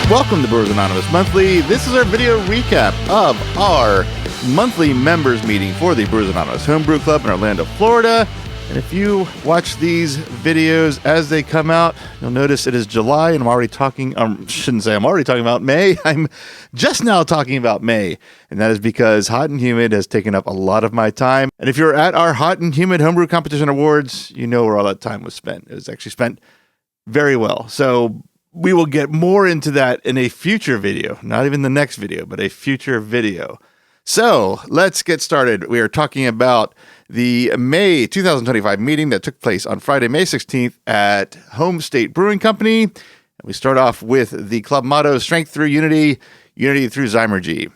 Welcome to Brewers Anonymous Monthly. This is our video recap of our monthly members meeting for the Brewers Anonymous Homebrew Club in Orlando, Florida. And if you watch these videos as they come out, you'll notice it is July and I'm already talking, shouldn't say I'm already talking about May. I'm just now talking about May. And that is because Hot N Humid has taken up a lot of my time. And if you're at our Hot N Humid Homebrew Competition Awards, you know where all that time was spent. It was actually spent very well. So we will get more into that in a future video, not even the next video, but a future video. So let's get started. We are talking about the May 2025 meeting that took place on Friday, May 16th at Home State Brewing Company. And we start off with the club motto, Strength Through Unity, Unity Through Zymergy.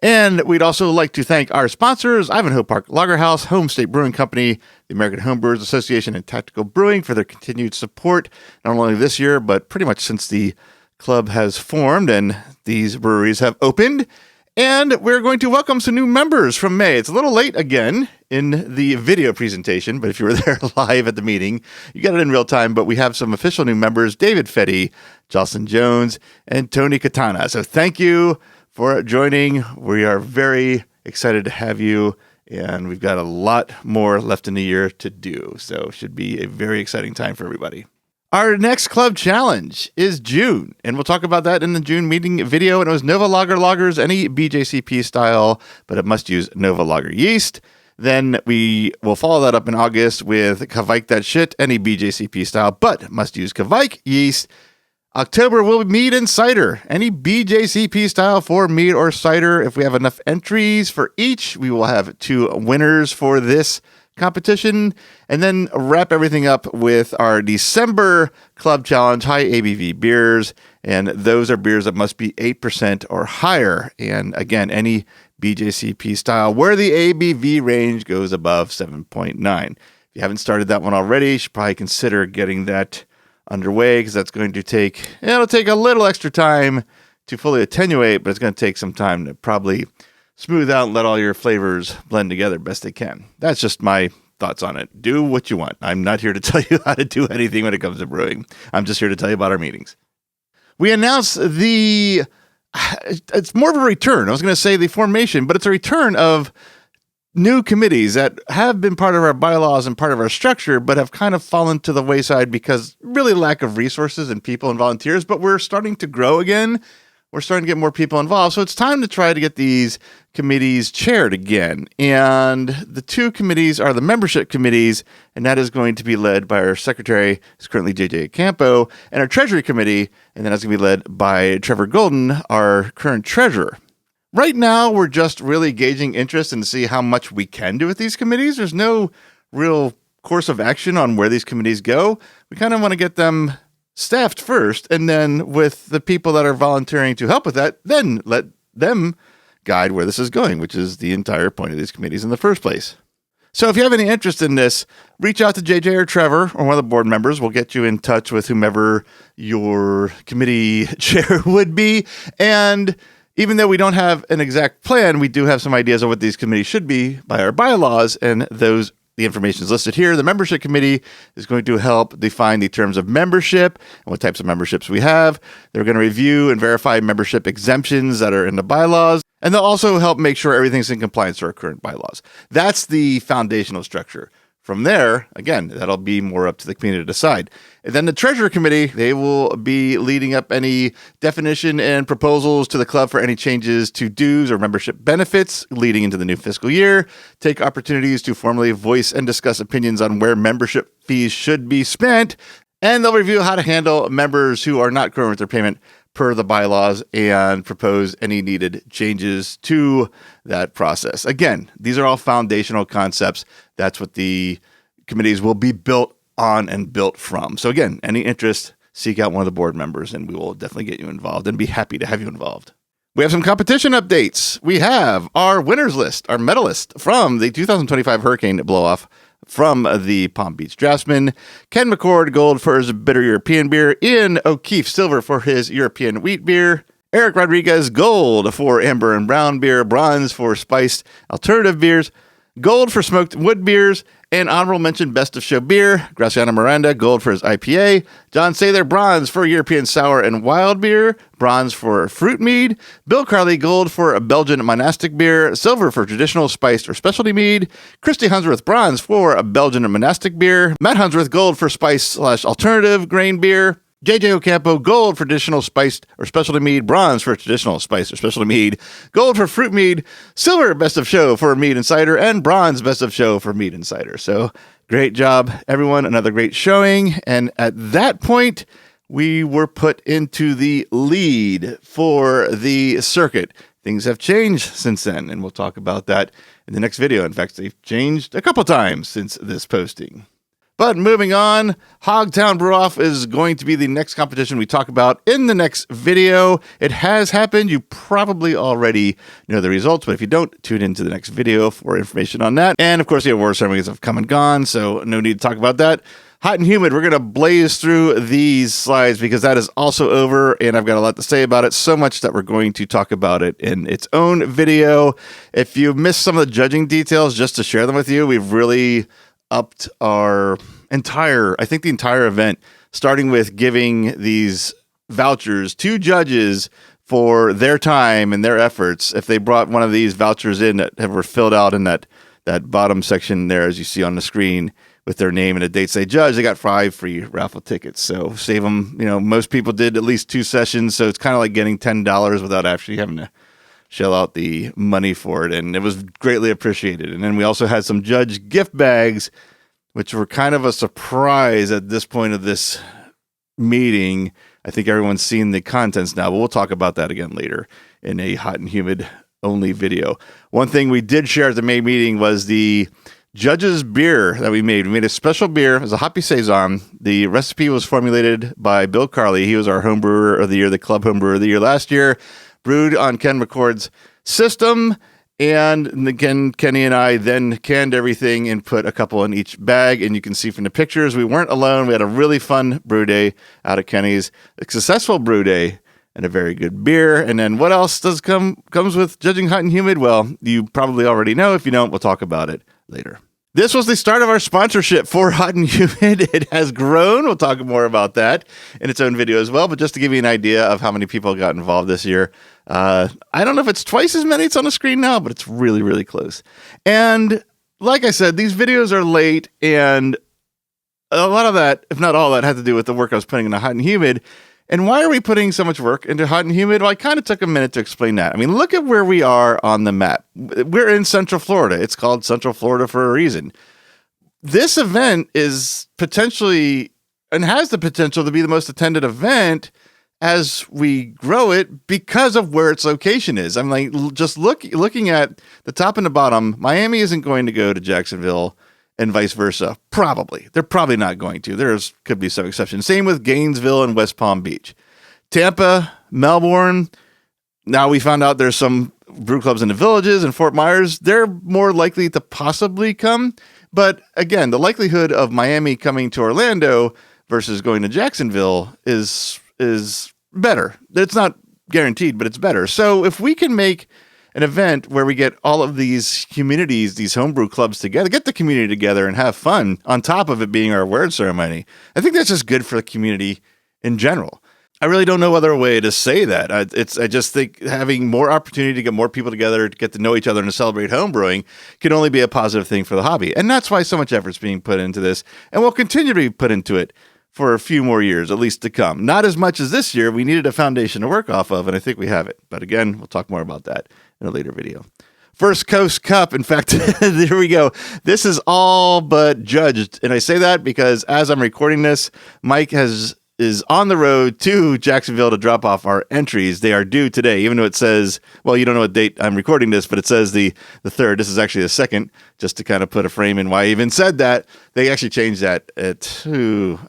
And we'd also like to thank our sponsors, Ivanhoe Park Lager House, Home State Brewing Company, the American Homebrewers Association, and Tactical Brewing for their continued support, not only this year, but pretty much since the club has formed and these breweries have opened. And we're going to welcome some new members from May. It's a little late again in the video presentation, but if you were there live at the meeting, you got it in real time. But we have some official new members, David Fetty, Jocelyn Jones, and Tony Katana. So thank you for joining. We are very excited to have you, and we've got a lot more left in the year to do. So it should be a very exciting time for everybody. Our next club challenge is June, and we'll talk about that in the June meeting video. And it was Nova Lager lagers, any BJCP style, but it must use Nova Lager yeast. Then we will follow that up in August with Kveik That Shit, any BJCP style, but must use Kveik yeast. October will be mead and cider, any BJCP style for mead or cider. If we have enough entries for each, we will have 2 winners for this competition, and then wrap everything up with our December club challenge, high ABV beers, and those are beers that must be 8% or higher. And again, any BJCP style where the ABV range goes above 7.9. If you haven't started that one already, you should probably consider getting that underway, because that's going to it'll take a little extra time to fully attenuate, but it's going to take some time to probably smooth out and let all your flavors blend together best they can. That's just my thoughts on it. Do what you want. I'm not here to tell you how to do anything when it comes to brewing. I'm just here to tell you about our meetings. We announced it's more of a return. I was going to say the formation, but it's a return of new committees that have been part of our bylaws and part of our structure, but have kind of fallen to the wayside because really lack of resources and people and volunteers. But we're starting to grow again. We're starting to get more people involved. So it's time to try to get these committees chaired again. And the 2 committees are the membership committees, and that is going to be led by our secretary, who's currently JJ Campo, and our treasury committee, and then that's going to be led by Trevor Golden, our current treasurer. Right now, we're just really gauging interest and see how much we can do with these committees. There's no real course of action on where these committees go. We kind of want to get them staffed first, and then with the people that are volunteering to help with that, then let them guide where this is going, which is the entire point of these committees in the first place. So if you have any interest in this, reach out to JJ or Trevor or one of the board members. We'll get you in touch with whomever your committee chair would be. And even though we don't have an exact plan, we do have some ideas of what these committees should be by our bylaws, and the information is listed here. The membership committee is going to help define the terms of membership and what types of memberships we have. They're going to review and verify membership exemptions that are in the bylaws, and they'll also help make sure everything's in compliance to our current bylaws. That's the foundational structure. From there, again, that'll be more up to the community to decide. And then the Treasurer Committee, they will be leading up any definition and proposals to the club for any changes to dues or membership benefits leading into the new fiscal year, take opportunities to formally voice and discuss opinions on where membership fees should be spent, and they'll review how to handle members who are not current with their payment per the bylaws and propose any needed changes to that process. Again, these are all foundational concepts. That's what the committees will be built on and built from. So again, any interest, seek out one of the board members and we will definitely get you involved and be happy to have you involved. We have some competition updates. We have our winners list, our medalist from the 2025 Hurricane Blow-Off from the Palm Beach Draftsman. Ken McCord, gold for his bitter European beer. Ian O'Keefe, silver for his European wheat beer. Eric Rodriguez, gold for amber and brown beer. Bronze for spiced alternative beers. Gold for smoked wood beers. And honorable mention, Best of Show beer, Graciano Miranda, gold for his IPA. John Sather, bronze for European Sour and Wild beer. Bronze for Fruit Mead. Bill Carley, gold for a Belgian monastic beer. Silver for traditional spiced or specialty mead. Christy Hunsworth, bronze for a Belgian monastic beer. Matt Hunsworth, gold for spice/alternative grain beer. JJ Ocampo, gold for traditional spiced or specialty mead. Bronze for traditional spiced or specialty mead. Gold for fruit mead. Silver, best of show for mead and cider. And bronze, best of show for mead and cider. So great job, everyone. Another great showing. And at that point, we were put into the lead for the circuit. Things have changed since then, and we'll talk about that in the next video. In fact, they've changed a couple times since this posting. But moving on, Hogtown Brew Off is going to be the next competition we talk about in the next video. It has happened. You probably already know the results, but if you don't, tune into the next video for information on that. And of course, the award ceremonies have come and gone, so no need to talk about that. Hot and Humid, we're going to blaze through these slides because that is also over, and I've got a lot to say about it, so much that we're going to talk about it in its own video. If you missed some of the judging details, just to share them with you, we've really upped our the entire event, starting with giving these vouchers to judges for their time and their efforts. If they brought one of these vouchers in that were filled out in that bottom section there, as you see on the screen, with their name and the dates they judged, they got 5 free raffle tickets. So save them. Most people did at least 2 sessions, so it's kind of like getting $10 without actually having to shell out the money for it, and it was greatly appreciated. And then we also had some judge gift bags, which were kind of a surprise at this point of this meeting. I think everyone's seen the contents now, but we'll talk about that again later in a Hot and Humid only video. One thing we did share at the May meeting was the judges beer that we made. We made a special beer. It was a Hoppy Saison. The recipe was formulated by Bill Carley. He was our home brewer of the year, the club home brewer of the year last year. Brewed on Ken McCord's system, and again, Kenny and I then canned everything and put a couple in each bag, and you can see from the pictures, we weren't alone. We had a really fun brew day out at Kenny's, a successful brew day, and a very good beer. And then what else comes with judging Hot and Humid? Well, you probably already know. If you don't, we'll talk about it later. This was the start of our sponsorship for Hot and Humid. It has grown. We'll talk more about that in its own video as well. But just to give you an idea of how many people got involved this year, I don't know if it's twice as many. It's on the screen now, but it's really, really close. And like I said, these videos are late, and a lot of that, if not all that, had to do with the work I was putting into Hot and Humid. And why are we putting so much work into Hot and Humid? Well, I kind of took a minute to explain that. I mean, look at where we are on the map. We're in Central Florida. It's called Central Florida for a reason. This event is potentially, and has the potential to be, the most attended event as we grow it because of where its location is. I'm like, just looking at the top and the bottom, Miami isn't going to go to Jacksonville, and vice versa. Probably. They're probably not going to. Could be some exceptions. Same with Gainesville and West Palm Beach. Tampa, Melbourne. Now we found out there's some brew clubs in the Villages and Fort Myers. They're more likely to possibly come. But again, the likelihood of Miami coming to Orlando versus going to Jacksonville is better. It's not guaranteed, but it's better. So if we can make an event where we get all of these communities, these homebrew clubs together, get the community together and have fun on top of it being our award ceremony, I think that's just good for the community in general. I really don't know other way to say that. I just think having more opportunity to get more people together, to get to know each other and to celebrate homebrewing can only be a positive thing for the hobby. And that's why so much effort's being put into this, and will continue to be put into it for a few more years, at least to come. Not as much as this year. We needed a foundation to work off of, and I think we have it. But again, we'll talk more about that in a later video. First Coast Cup. In fact, there we go. This is all but judged. And I say that because as I'm recording this, Mike is on the road to Jacksonville to drop off our entries. They are due today, even though it says, well, you don't know what date I'm recording this, but it says the 3rd. This is actually the 2nd, just to kind of put a frame in why I even said that. They actually changed that I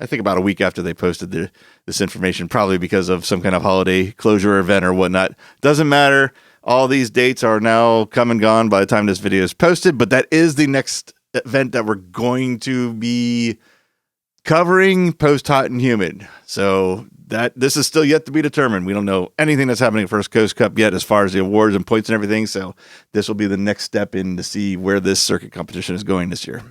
think about a week after they posted this information, probably because of some kind of holiday closure event or whatnot. Doesn't matter. All these dates are now come and gone by the time this video is posted, but that is the next event that we're going to be covering post Hot and Humid. So this is still yet to be determined. We don't know anything that's happening at First Coast Cup yet as far as the awards and points and everything. So this will be the next step in to see where this circuit competition is going this year.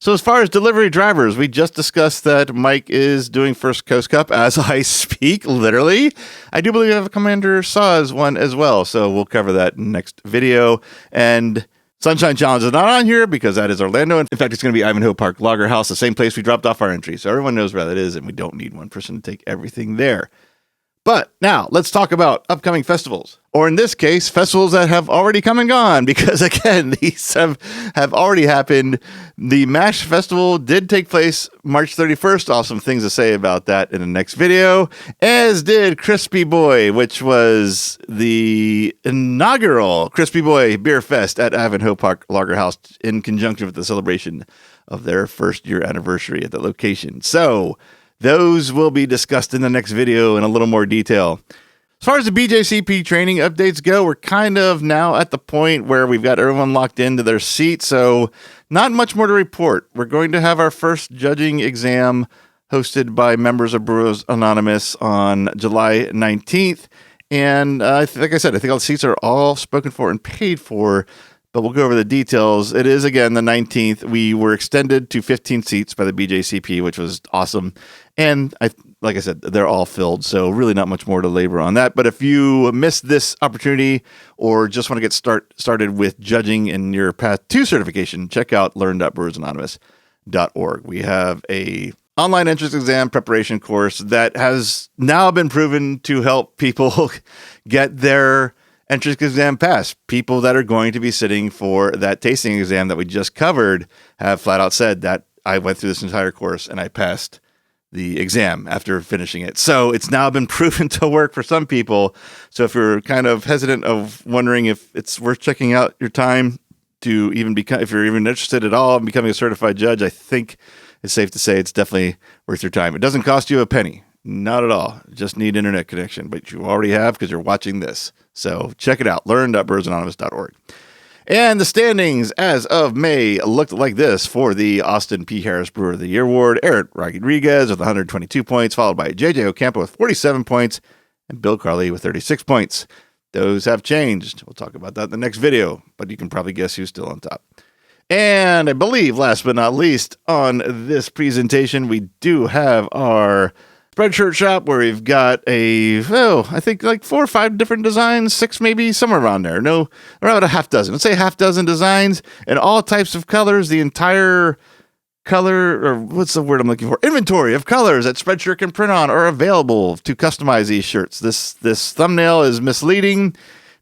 So as far as delivery drivers, we just discussed that Mike is doing First Coast Cup as I speak, literally. I do believe we have a Commander Saws one as well, so we'll cover that in next video. And Sunshine Challenge is not on here because that is Orlando. In fact, it's going to be Ivanhoe Park Lager House, the same place we dropped off our entry. So everyone knows where that is, and we don't need one person to take everything there. But now let's talk about upcoming festivals, or in this case, festivals that have already come and gone, because again, these have already happened. The MASH Festival did take place March 31st. I'll have some things to say about that in the next video, as did Crispy Boy, which was the inaugural Crispy Boy Beer Fest at Ivanhoe Park Lager House in conjunction with the celebration of their first year anniversary at the location. So those will be discussed in the next video in a little more detail. As far as the BJCP training updates go, we're kind of now at the point where we've got everyone locked into their seat, so not much more to report. We're going to have our first judging exam hosted by members of Brewers Anonymous on July 19th, and like I said, I think all the seats are all spoken for and paid for, but we'll go over the details. It is, again, the 19th. We were extended to 15 seats by the BJCP, which was awesome. And like I said, they're all filled, so really not much more to labor on that. But if you missed this opportunity or just want to get started with judging in your path to certification, check out learn.brewersanonymous.org. We have a online entrance exam preparation course that has now been proven to help people get their entrance exam pass. People that are going to be sitting for that tasting exam that we just covered have flat out said that I went through this entire course and I passed the exam after finishing it. So it's now been proven to work for some people. So if you're kind of hesitant of wondering if it's worth checking out your time to even become, if you're even interested at all in becoming a certified judge, I think it's safe to say it's definitely worth your time. It doesn't cost you a penny. Not at all. Just need internet connection, but you already have because you're watching this. So check it out, learn.brewersanonymous.org. And the standings as of May looked like this for the Austin P. Harris Brewer of the Year Award. Eric Rodriguez with 122 points, followed by J.J. Ocampo with 47 points, and Bill Carley with 36 points. Those have changed. We'll talk about that in the next video, but you can probably guess who's still on top. And I believe, last but not least, on this presentation, we do have our Spreadshirt shop where we've got I think like 4 or 5 different designs, 6 maybe, somewhere around there. No, around a half dozen. Let's say half dozen designs in all types of colors. The entire color, or what's the word I'm looking for? Inventory of colors that Spreadshirt can print on are available to customize these shirts. This thumbnail is misleading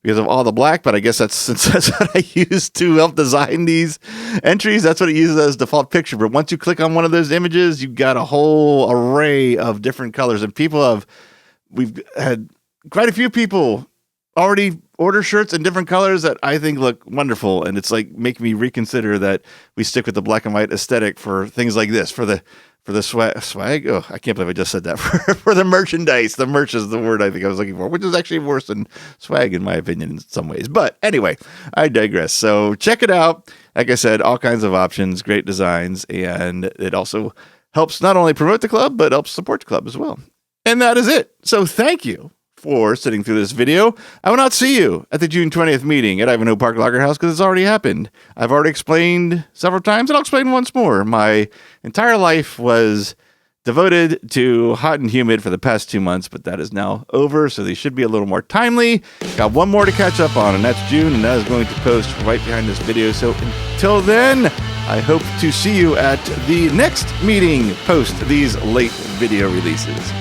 because of all the black, but I guess that's what I use to help design these entries. That's what it uses as default picture. But once you click on one of those images, you've got a whole array of different colors. And we've had quite a few people already order shirts in different colors that I think look wonderful. And it's like making me reconsider that we stick with the black and white aesthetic for things like this, for the swag. Oh, I can't believe I just said that. For the merchandise. The merch is the word I think I was looking for, which is actually worse than swag in my opinion in some ways. But anyway, I digress. So check it out. Like I said, all kinds of options, great designs, and it also helps not only promote the club, but helps support the club as well. And that is it. So thank you for sitting through this video. I will not see you at the June 20th meeting at Ivanhoe Park Lager House because it's already happened. I've already explained several times, and I'll explain once more. My entire life was devoted to Hot and Humid for the past 2 months, but that is now over, so they should be a little more timely. Got one more to catch up on, and that's June, and that is going to post right behind this video. So until then, I hope to see you at the next meeting post these late video releases.